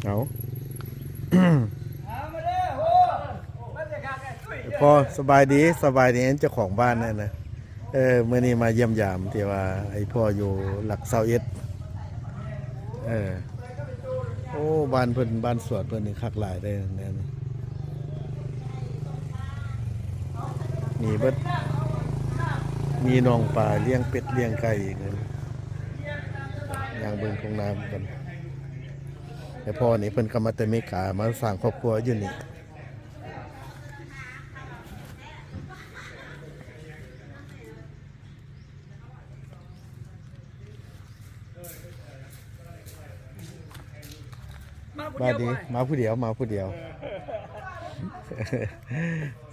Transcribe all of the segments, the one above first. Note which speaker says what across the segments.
Speaker 1: เอาพอสบายดีเจ้าของบ้านนั่นนะเมื่อนี้มาเยี่ยมยามที่ว่าไอ้พ่ออยู่หลักเสาเอ็ดโอ้บ้านเพิ่นบ้านสวนเพิ่นนี่คักหลายได้แน่นมีเบิดมีน้องปลาเลี้ยงเป็ดเลี้ยงไก่อีกนะอย่างเบิ่งของน้ำกันแต่พ่อนี่เพิ่นก็มาแต่อเมริกามาสร้างครอบครัวอยู่นี่มาดีมาผู้เดียว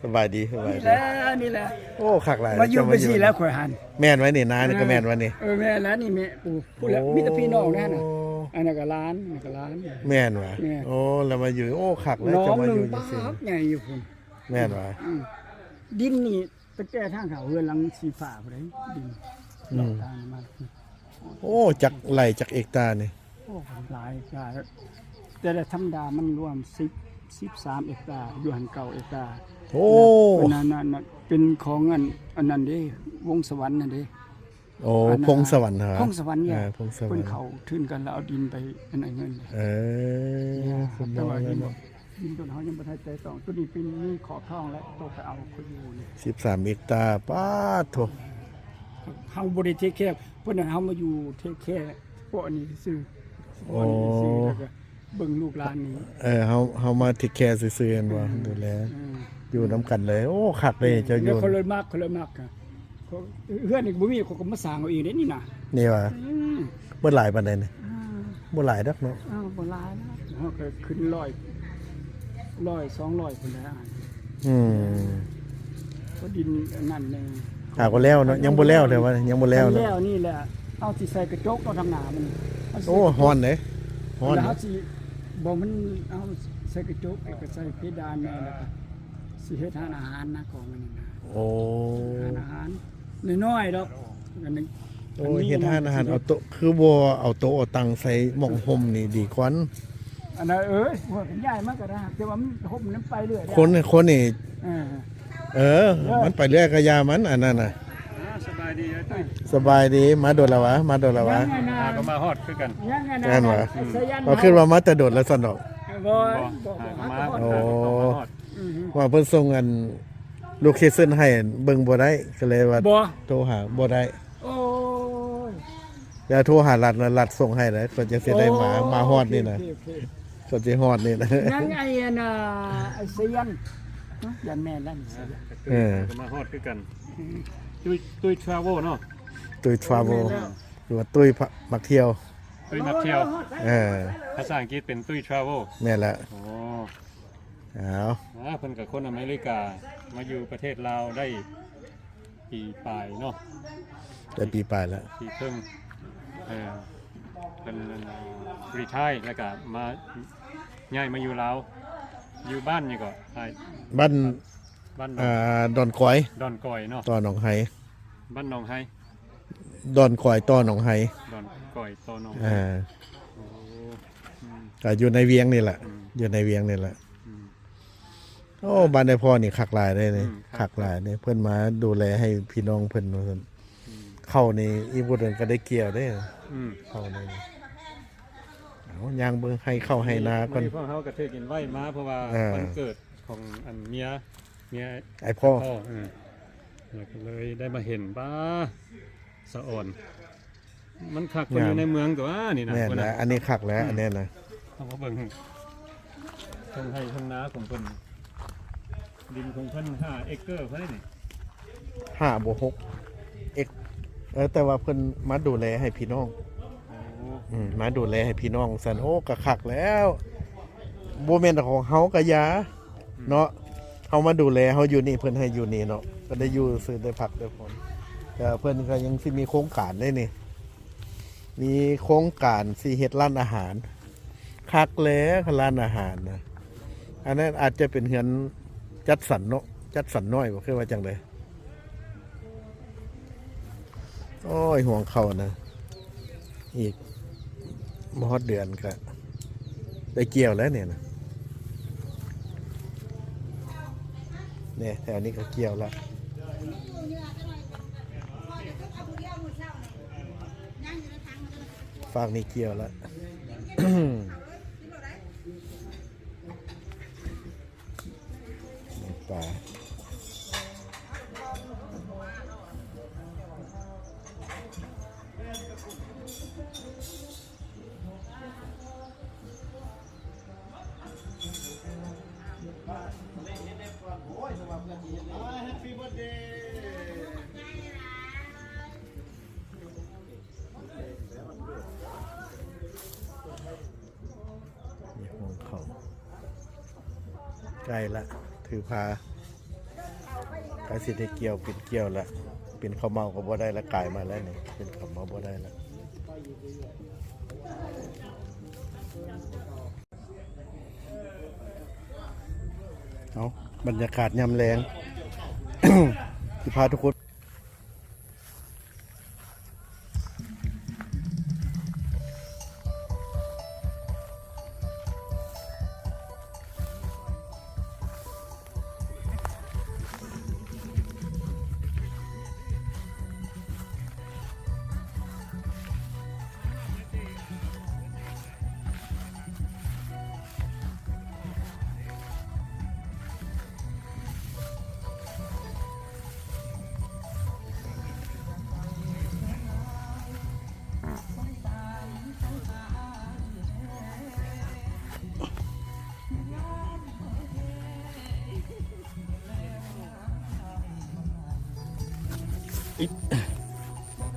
Speaker 1: สบายดี
Speaker 2: นี่แหละ
Speaker 1: โอ้คักหลาย
Speaker 2: มาอยู่ไปสิแล้วข่อยหัน
Speaker 1: แม่นไว้นี่นานี่ก็แม่นไว้นี่
Speaker 2: แม่แล้วนี่แม่ปู่พูดแล้วมีแต่พี่น้องแน่น่ะอันนั้นก็ร้าน
Speaker 1: แม่นว่ะโอ้แล้วมาอยู่โอ้คักแล้วจะมาอยู่จังซี่
Speaker 2: น้องใหญ่อยู่พุ่น
Speaker 1: แม่นว่ะ
Speaker 2: ดินนี่ตะแก้ทางเขาเฮือนหลังสีฟ้าพุ่นดินทางมา
Speaker 1: โอ้จักไหลจักเอกตานี่
Speaker 2: โอ้หลายแต่ธรรมดามันรวม13เอกตาอยู่หันเก่าเอกตา
Speaker 1: โอ้
Speaker 2: นั่นเป็นของอันนั้นเด้วงสวรรค์นั่นเด้
Speaker 1: โอ้พงสวรรค์เหรอ
Speaker 2: พงสวรรค์เนี่ย
Speaker 1: พงสวรรค์
Speaker 2: เพิ่นเขาทื่นกันแล้วเอาดินไปอันไหนเงินแต่ว่าดินต้นเฮายังบ่ทันใจต้องตัวนี้เป็นมีขอบท้องและตัวไปเอาคนอยู่นี่
Speaker 1: 13เอกตาป๊าดโถ
Speaker 2: เฮาบ่ได้เทคแคร์เพิ่นเฮามาอยู่เทคแคร์พวกนี้ซื่อ
Speaker 1: โอ้
Speaker 2: แล้วก็เบิ่งลูกหลานนี่
Speaker 1: เฮามาเทคแคร์ซื่อๆกันว่าดูแลอยู่นำกันเลยโอ้คักเลยเจ้าอยู่
Speaker 2: คนเลยมากเฮือนนี่บ่มีเขาก็มาสร้างเอาเองเด้นี่น่ะ
Speaker 1: นี่ว่าบ่หลายปานใดนี่บ่หลายดอกเนาะ
Speaker 2: บ่หลายนะเฮาก็ขึ้น100 200พุ่นแล้วก็ดินนั่นนึง
Speaker 1: ก็แล้วเนาะยังบ่แล้วเลยว่ายังบ่แล้วเนาะ
Speaker 2: แล้วนี่แหละเอาสิใส่กระจกเอาทางหน้ามัน
Speaker 1: โอ้ฮ้อนเด้ฮ้อน
Speaker 2: แล้วเฮาสิบ่มันเอาใส่กระจกแล้วก็ใส่เพดานแม่แล้วก็สิเฮ็ดทานอาหารนะของมันนี่นะ
Speaker 1: โอ้
Speaker 2: ทานอาหารน้อยๆดอกอันนึง
Speaker 1: โอ้เฮ็ดทานอาหารเอาโต๊ะคือบ่เอาโต๊ะเอาตังใส่หม้องห่มนี่ดีกว่า
Speaker 2: อันนั้นว่าผมย้ายมาก็ได้แต่ว่ามันห่มนั้นไปเรื่อย
Speaker 1: คนนี่มันไปเรื่อยก็ยามันอันนั้นน่ะสบายดีมาโดดแล้ววะ
Speaker 3: ก็มาฮอดคือกัน
Speaker 1: นั่นวะก็ขึ้นมาแต่โดดแล้วสนอกโอ้ว่าเพิ่นส่งอันโลเคชั่นให้เบิ่งบ่ได้ก็เลยว่าโทรหาบ่ได้
Speaker 2: โอ้ย
Speaker 1: แล้วโทรหารัฐส่งให้แล้วก็จะสิได้มาฮอดนี่นะก็สิฮอดนี่นะ
Speaker 2: ยังไงน่ะเสียนยันแม่ลั่น
Speaker 3: ก็มาฮอดคือกันตุ้ยทราเวลเนาะ
Speaker 1: ตุ้ยทราเวลหรือว่าตุ้ยมักเที่ยว
Speaker 3: มักเที่ยวภาษาอังกฤษเป็นตุ้ยทราเวล
Speaker 1: แม่นละ
Speaker 3: โอ้
Speaker 1: เอา
Speaker 3: เพิ่นกับคนอเมริกามาอยู่ประเทศลาวได้ปีปลายเนาะ
Speaker 1: ได้ปีปลายแล้ว
Speaker 3: ปีครึ่งเป็นรีไทร์แล้วก็มาย้ายมาอยู่ลาวอยู่บ้านนี่ก็
Speaker 1: บ้านดอนกอย
Speaker 3: เนาะ
Speaker 1: ต่อหนองไฮ
Speaker 3: บ้านหนองไฮ
Speaker 1: ดอนกอยต่อหนองไฮ
Speaker 3: ดอนกอยต่อหนองไฮ
Speaker 1: ก็อยู่ในเวียงนี่แหละอยู่ในเวียงนี่แหละโอ้บ้านในพ่อนี่คักหลายได้เลยคักหลายเนี่ยเพิ่นมาดูแลให้พี่น้องเพิ่นเข้านี่อีบุญก็ได้เกี่ยวได้เข้านี่ยางเบิ่งให้เข้าให้นาก่อน
Speaker 3: พวกเฮาก็ถือกินไว้มาเพราะว่าวันเกิดของอันเมีย
Speaker 1: ไอ้พ่อ
Speaker 3: ก็เลยได้มาเห็นบ้าสะอ่อนมันคักคนอยู่ในเมืองตัวนี่นะ
Speaker 1: อันนี้คักแล้วอันนี้นะ
Speaker 3: เอามาเบิ่งทางให้ทางนาของเพิ่นดินของเพิ่น5 เอเคอร์เพิ่นนี่
Speaker 1: 5 บวก 6 เอกแต่ว่าเพิ่นมาดูแลให้พี่น้องมาดูแลให้พี่น้องซั่นโอ้ก็คักแล้วบ่แม่นของเฮาก็ยาเนาะเฮามาดูแลเฮาอยู่นี่เพิ่นให้อยู่นี่เนาะก็ได้อยู่ซื้อได้พักได้ผลแต่เพิ่นก็ยังสิมีโครงการได้นี่มีโครงการสิเฮ็ดร้านอาหารคักแล้วร้านอาหารนะอันนั้นอาจจะเป็นเฮือนจัดสรรเนาะจัดสรรน้อยบ่คือว่าจังได๋โอ้ยห่วงเข้านะอีกบ่ฮอดเดือนก็ ได้เกี่ยวแล้วเนี่ยนะเนี่ยแถวนี้ก็เกี่ยวแล้วฝากนี่เกี่ยวแล้ว ป่ามีห่วงเขาใกล้ละถือพาใกล้สิได้เกี่ยวเป็นเกี่ยวละเป็นข้าวเมาก็บ่ได้ละกลายมาแล้วนี่เป็นข้าวเมาบ่ได้ละเอาบรรยากาศยามแรง ที่พาทุกคน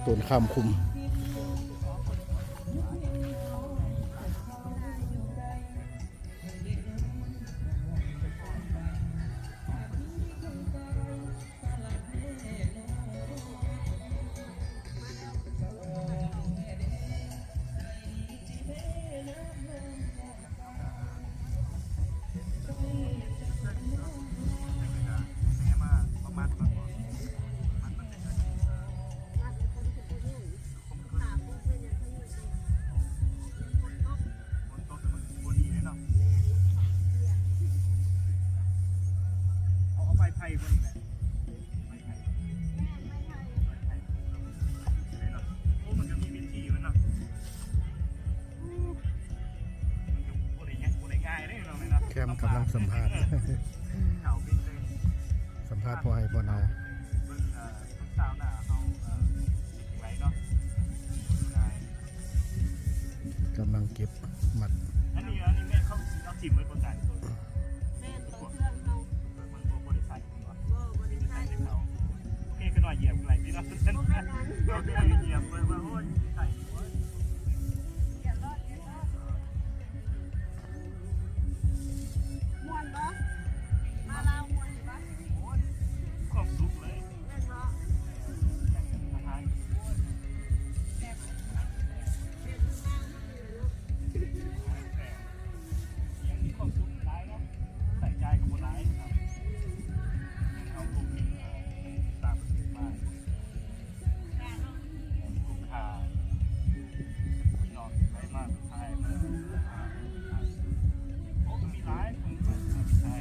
Speaker 1: ต้นข้ามคุมแคมกำลังสัมภาษณ์ สัมภาษณ์พอให้พอนา กำลังเก็บหมัด
Speaker 4: อันนี้แม่เขาเอาจิ้มไว้บนจานตัวแม่ตัวเครื่องเขามันบริษัทบริษัทเขาโอเคก็หน่อยเหยียบอะไรพี่น้องฉันก็เหยียบเลยว่าโอ้ยใส่ม้วนปะมาลาวม้วนปะขอบลุกเลยใส่ใจกับโบราณครับเอาลูกตามเป็นมากคุ้มค่าพี่น้องไปมากไทยมาโอ้ก็มีหลายคนไทย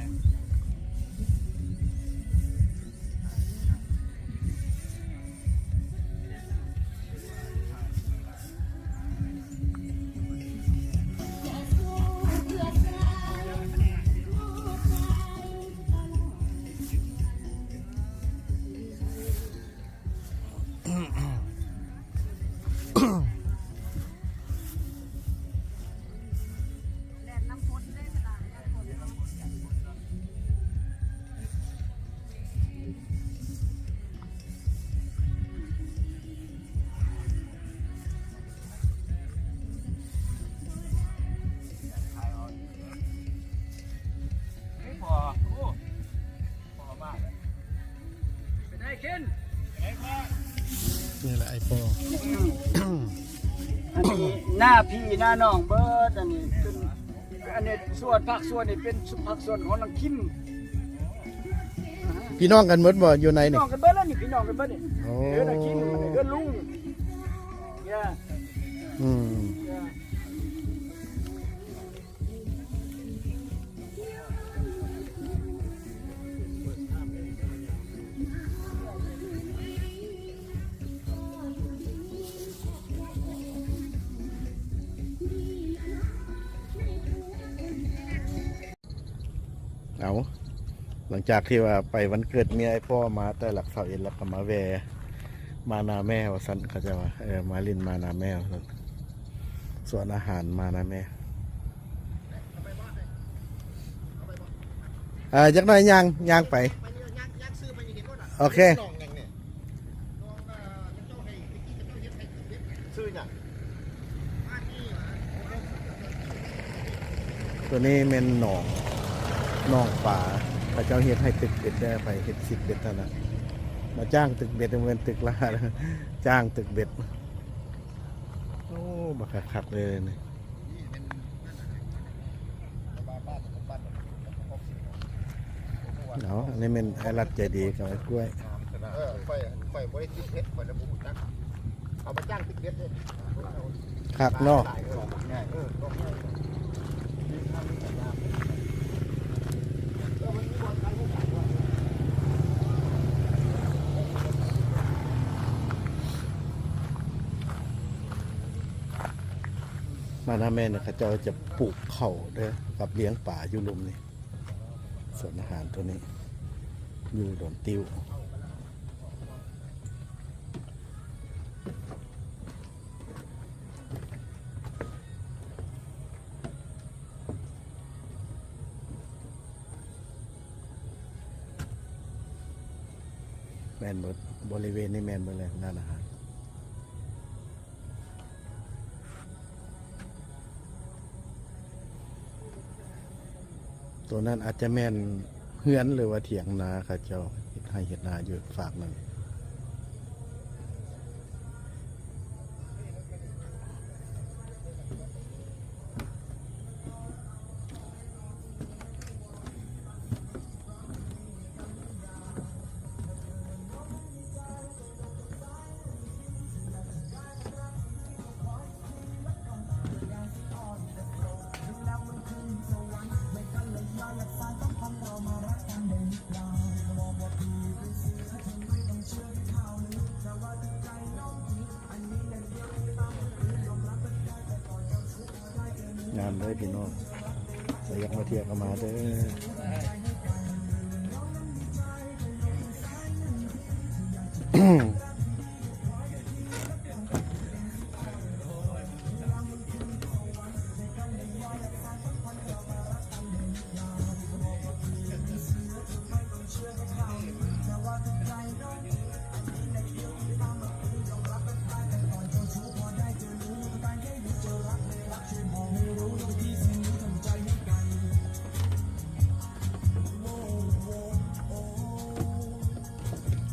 Speaker 1: นี่แหละไอปอ
Speaker 2: อันนี้หน้าพี่หน้าน้องเบิดอันนี้เป็นอันนี้ส่วนผักส่วนนี่เป็นผักส่วนของนางคิม
Speaker 1: พี่น้องกันหมดบ่อยู่ใน
Speaker 2: พี่
Speaker 1: นี่
Speaker 2: น้องกันเบิดแล้วนี่พี่น้องกันเบิดนี่
Speaker 1: โอ้
Speaker 2: เด้อนางคิมมันเด้อลุงเนี่ย
Speaker 1: อืม
Speaker 2: เนี่ย
Speaker 1: เอาหลังจากที่ว่าไปวันเกิดเมียไอ้พ่อมาแต่หลักเสาเอ็นแล้วก็มาแวมานาแม่ว่าซั่นเขาจะว่ามาลินมานาแม่ว่าซั่นส่วนอาหารมานาแม่จักหน่อยย่างไปโอเคตัวนี้เป็นหนองป่าพระเจ้าเฮ็ดให้ตึกเบ็ดได้ไปเฮ็ด10 เบ็ดเท่านั้นมาจ้างตึกเบ็ดเหมือนตึกละจ้างตึกเบ็ดโอ้บักคักเลยนี่เนาะอันนี้เป็นไอ้รัดใจดีกับไอ้กล้วย
Speaker 5: ไฟบริสุทธิ์เพชรไฟระบุจักเอามาจ้างติดเพชรเลย
Speaker 1: คักเนาะมานาแม่เนี่ยเขาจะปลูกเข่าเด้อกับเลี้ยงป่าอยู่ลุมนี่ส่วนอาหารตัวนี้อยู่โดนติ้วแมนเบิดบริเวณนี้แมนเบิดเลยร้านอาหารตัวนั้นอาจจะแม่นเฮือนหรือว่าเถียงนาค่ะเจ้าเฮ็ดให้เฮ็ดนาอยู่ฝากนั่นงามเลยพี่น้องใครอยากมาเที่ยวก็มาเด้อ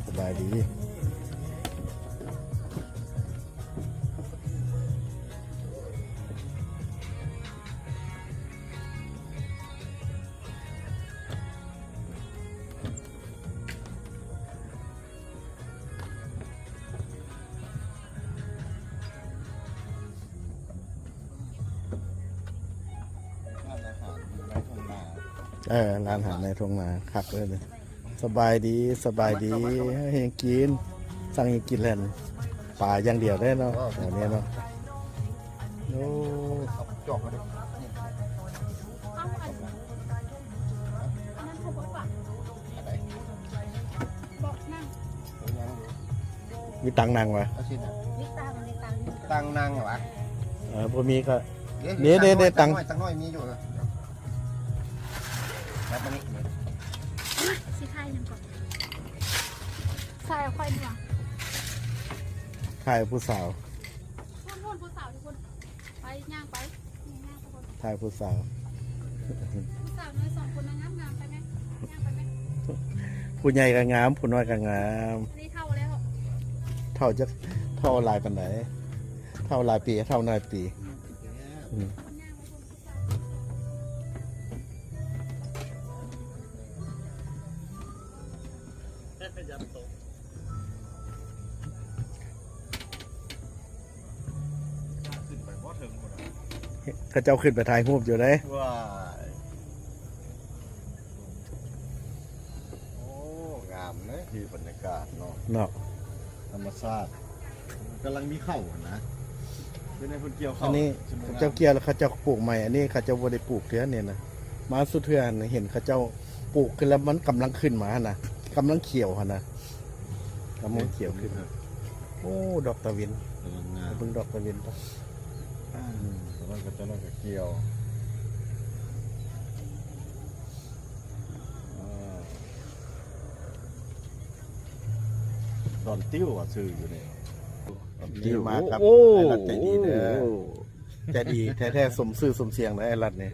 Speaker 1: สบายดีร้านอาหารในทุ่งนาคักเลยสบายดีสบายดีให้ยังกินสั่งยังกินแล้วป่าอย่างเดียวได้เนาะแบบนี้เนาะโอ้
Speaker 5: จอกมาดิ
Speaker 1: มีตังนังวะ
Speaker 5: เอาชิ้นตังนางเหรอวะ
Speaker 1: พวกมีก็เดี๋ยวตัง
Speaker 5: ตังน้อยมีอยู่แล้วมันนี่
Speaker 6: สิไทยยังก่อนใส่ค่อยดีกว่า
Speaker 1: ถ่ายผู้สาว
Speaker 6: พูดผู้สาวทุกคนไปย่างไปย่างทุกคน
Speaker 1: ถ่ายผู้สาว
Speaker 6: ผู้สาวน้อย2 คนนะงามไปไหมย่างไปไหม
Speaker 1: ผู้ใหญ่ก็งามผู้น้อยก็งาม
Speaker 6: อันนี้เท่าแล้ว
Speaker 1: เท่าหลายปันไหนเท่าหลายปีเท่าน้อยปีอืม
Speaker 5: ขึ้นไปบ่ถึงหมด
Speaker 1: เขาเจ้าขึ้นไปถ่ายรูปอยู่ได้
Speaker 5: ว้าโอ้งามเลยที่บรรยากาศเนาะ
Speaker 1: เนาะ
Speaker 5: ธรรมชาติกำลังมีเข้านะเป็นในคนเกี่ยวเข้า
Speaker 1: อันนี้เขาเจ้าเกี่ยวแล้วเขาเจ้าปลูกใหม่อันนี้เขาเจ้าบ่ได้ปลูกเทื่อเนี่ยนะมาสุดเทื่อเห็นเขาเจ้า ปลูกขึ้นแล้วมันกำลังขึ้นมานะกำลังเขียวหั่นนะกำลังเขียวขึ้นโอ้ดอกตะเวนเบิ่งดอกตะเวนปะ
Speaker 5: แต่ว่าก็จะน่าจะเกี่ยวดอนติ้วอ่ะซื้ออยู่เนี่ย
Speaker 1: ดีมากครับ
Speaker 5: โอ้
Speaker 1: ไอ้รัดใจดีเด้อใจดีแท้ๆสมซื่อสมเสียงนะไอ้รัดเนี่ย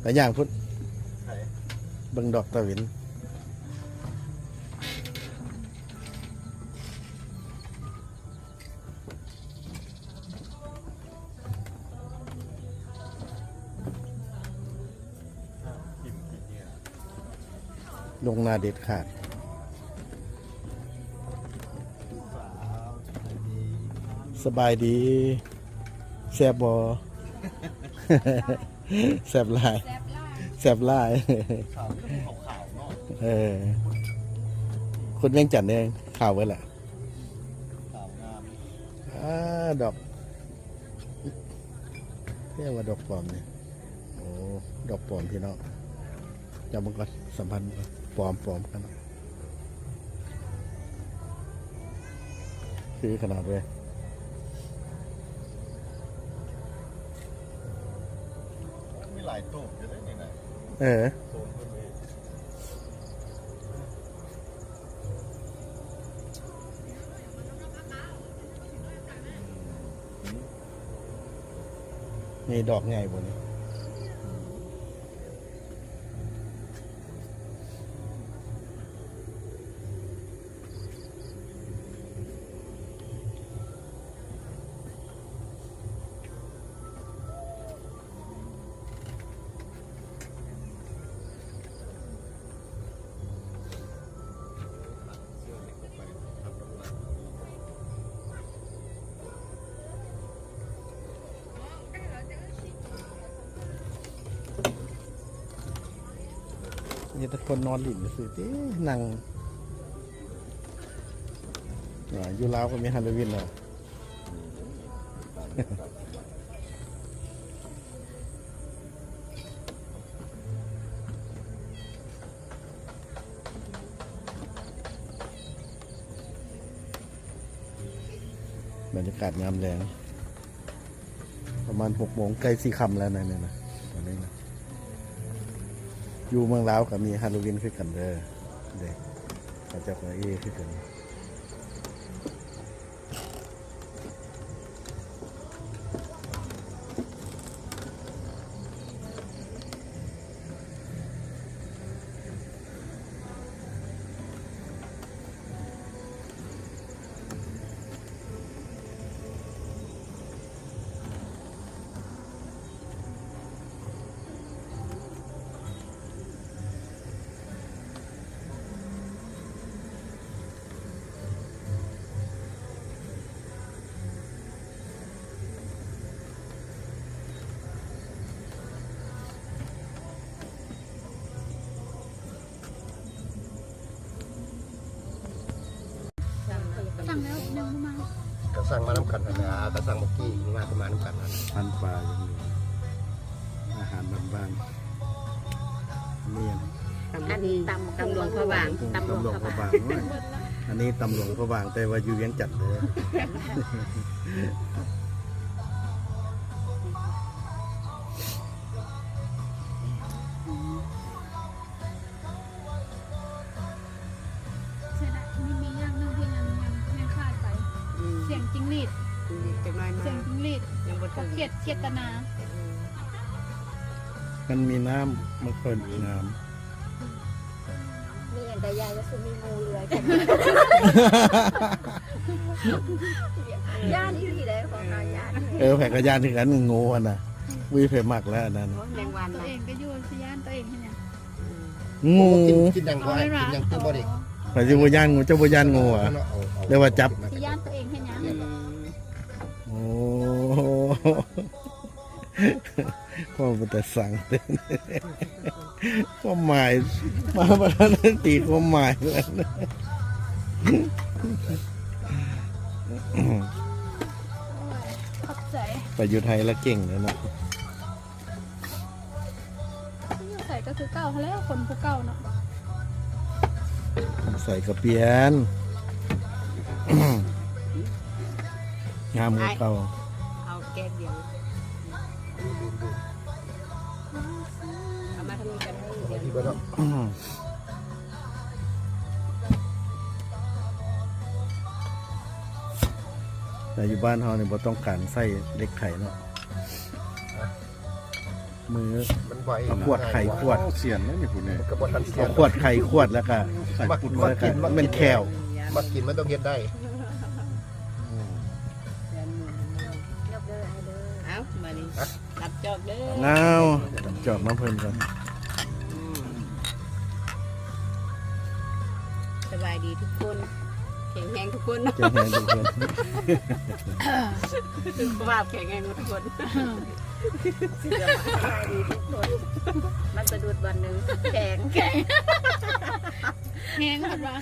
Speaker 1: แต่อย่างพุ่นเบิ่งดอกตะเวนลงนาเด็ดขาดสบายดีแซ่บบอ แซ่บหลายแซ่บหลายเออคนเวียงจันทน์เองข่าวไว้แหละดอกเรียกว่าดอกปลอมเนี่ยโอ้ดอกปลอมพี่น้องจำมันก่อนสัมพันธ์ก่อนปลอมกันคือขนาดเลย
Speaker 5: มีหลายตู้อยู่ได้นี่นะ
Speaker 1: เออ
Speaker 5: โซนเพิ่นเอง
Speaker 1: มีดอกใหญ่บนนี้นี่แต่คนนอนหลินสิที่นั่งอยู่ลาวก็มีฮาโลวีนเนาะ บรรยากาศงามแรงประมาณ6 โมงใกล้4 ค่ำแล้วนะเนี่ยนะตอนนี้นะอยู่เมืองลาวก็มีฮาโลวีนคือกันเด้อเด็กเขาจะมาคือกัน
Speaker 6: สั่งแล้วยังไม่มา
Speaker 7: ก็สั่งมาน้ำกันนะก็สั่งเมื่อกี้มาประมาณน้ำกันนะ
Speaker 1: พันปลาอย่างนี้อาหารบ้านๆเมี่ยง
Speaker 8: อันนี้ตำหลวงพระบางตำหลวง
Speaker 1: ตำหลวง
Speaker 8: พ
Speaker 1: พ
Speaker 8: ระ
Speaker 1: ระ
Speaker 8: บาง
Speaker 1: บางน้อยอันนี้ตำหลวงพระบางแต่ว่าอยู่เวียงจันทน์เลย
Speaker 6: ใช่ละนี่มีอย่างหนึงที่ยังขาดไป เสียงจิ้งหรีด
Speaker 8: จะน้อยมา
Speaker 6: เสียงจิ้งหรีด
Speaker 8: ยังบ่
Speaker 6: กั
Speaker 8: ถึ
Speaker 6: บ
Speaker 8: ง
Speaker 6: เขียดตนา
Speaker 1: มันมีน้ำมันเคยมีน้
Speaker 8: มีอันใดยายก็คือมีงูเลื้อยกันย่านที่ที่ใดของนายย่าน
Speaker 1: ำแผกกระยานถึงกันงูอ่ะนะวิเพมักแล้วอันนั้น
Speaker 8: แมงวัน
Speaker 6: ตัว
Speaker 8: นะ
Speaker 6: เองก็อยู่ที่ย่านตัวเองใช่ไหม
Speaker 1: งู
Speaker 7: กินยัง
Speaker 6: เอา
Speaker 7: ไง
Speaker 6: ไว้
Speaker 7: กินยังคือบ่ได้
Speaker 1: ไปที่บุญานงูเจ้าบุญานงูอ่ะเรียกว่าจับ
Speaker 6: ที่ย่านตัวเองใช่ไหม
Speaker 1: โอ้พ่อมันแต่สั่งเต้นความหมายมาประธานตีความหมายแล้วนะ
Speaker 6: ขอบใจ
Speaker 1: ไปอยู่ไทยแล้วเก่งเลยนะ
Speaker 6: คือเก่าเขาแล้วคนผู้เก่าเนาะ
Speaker 1: ใส่กระเปียน งามกว่าเก่า
Speaker 8: เอาแกงเดียวเอามาทำกันให้เดี๋ยว
Speaker 7: ที่เบิดเนาะ
Speaker 1: แต่อยู่บ้านเฮาเนี่ยบ่ต้องการใส่เล็กไข่เนาะมือ
Speaker 7: มันไหว
Speaker 1: เอาขวดไข่ขวด
Speaker 5: เสียนแล้วนี่คุณเนี่ย
Speaker 7: กระบวนการเสีย
Speaker 1: เอาขวดไข่ขวดแล้วก็
Speaker 7: มากินมา
Speaker 1: แล้ว
Speaker 7: กิ
Speaker 1: ก็
Speaker 7: นมา
Speaker 1: เป็นแคว
Speaker 7: มากินมันต้องเฮ็ดได้
Speaker 8: ยกเด้อให้เด้อเอามานี่ตัดจอกเด้อ
Speaker 1: นาวจอกน้ำเพิ่นก่อน
Speaker 8: สบายดีทุกคนแข็งแรงทุกคน
Speaker 1: เจ๊แหงทุกคน
Speaker 8: สุขภาพแข็งแรงทุกคนสบายดีทุกคนมันสะดุดวันหนึ่งแข็ง
Speaker 6: แห้งหมดวะ